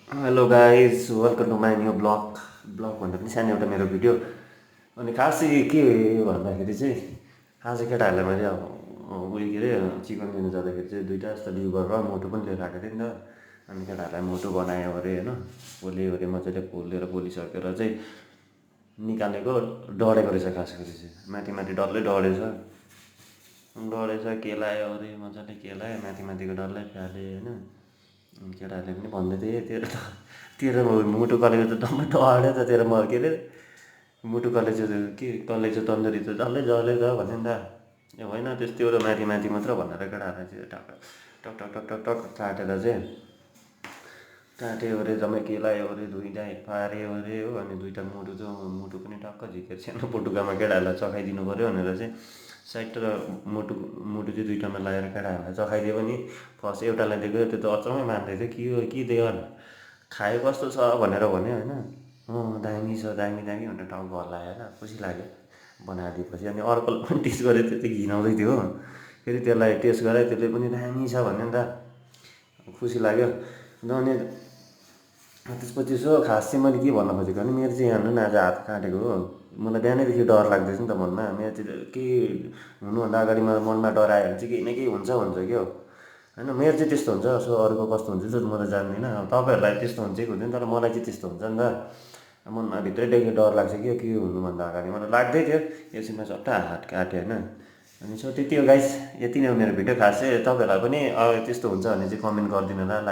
Hello guys welcome to my new vlog भन्दा पनि सानो एउटा मेरो भिडियो। अनि खास चाहिँ के भन्दाखेरि चाहिँ आज केटाहरूलाई मैले उयो के अरे चिकन लिनु जाँदाखेरि चाहिँ दुइटा जस्तो लिभर र मोटो पनि लिएर आएको थिएँ नि त। अनि केटाहरूलाई मोटो बनायो अरे होइन, पोल्यो मजाले पोलेर पोलिसकेर चाहिँ निकालेको डढेको रहेछ। खास गरी चाहिँ माथि माथि डल्लै डढेछ केलायो अरे मजाले केलायो माथि माथिको डल्लै फाले होइन। अनि केटाहरूले पनि भन्दै थिए तेरो मुटु कलेजो त डल्लै डढ्यो त तेरो के अरे मुटु कलेजो के कलेजो तन्दुरी त डल्लै जल्यो त भन्यो नि त। ए होइन त्यस्तै हो र माथि माथि मात्र भनेर केटाहरूलाई चाहिँ टक टक टक टक टक टक काटेर चाहिँ काट्यो अरे जम्मै केलायो अरे दुइटा पाऱ्यो अरे हो। अनि दुइटा मुटु पनि टक्क झिकेर सानो पटुकामा केटाहरूलाई चखाइदिनु पऱ्यो भनेर चाहिँ साइड र मुटु मुटु चाहिँ दुइटामा लगाएर केटाहरूलाई चखाइदियो पनि फर्स्ट एउटालाई दिएको त्यो त अचम्मै मान्दै थियो के दियो खायो कस्तो छ भनेर भन्यो होइन। दामी छ दामी दामी भनेर टाउको हल्लायो होइन, खुसी लाग्यो बनाइदिएपछि। अनि अर्कोले पनि टेस्ट गरेँ, त्यो चाहिँ घिनाउँदै थियो हो। फेरि त्यसलाई टेस्ट गरायो, त्यसले पनि दामी छ भन्यो नि त, खुसी लाग्यो। अनि त्यसपछि यसो खास चाहिँ मैले के भन्न खोजेको भने मेरो चाहिँ हेर्नु न आज हात काटेको हो। मलाई बिहानैदेखि डर लाग्दैछ नि त मनमा। मेरो चाहिँ के हुनुभन्दा अगाडि मनमा डर आयो भने चाहिँ केही न केही हुन्छ क्या हो होइन। मेरो चाहिँ त्यस्तो हुन्छ, सो अरूको कस्तो हुन्छ त्यो म त जान्दिनँ। तपाईँहरूलाई त्यस्तो हुन्छ कि हुँदैन, तर मलाई चाहिँ त्यस्तो हुन्छ नि त। मनमा भित्रैदेखि डर लाग्छ कि के हुनुभन्दा अगाडि मलाई लाग्दै थियो एकछिनमा चट्ट हात काट्यो होइन। अनि सो त्यति हो गाइस, यति नै हो मेरो भिडियो। खास चाहिँ तपाईँहरूलाई पनि त्यस्तो हुन्छ भने चाहिँ कमेन्ट गरिदिनु होला।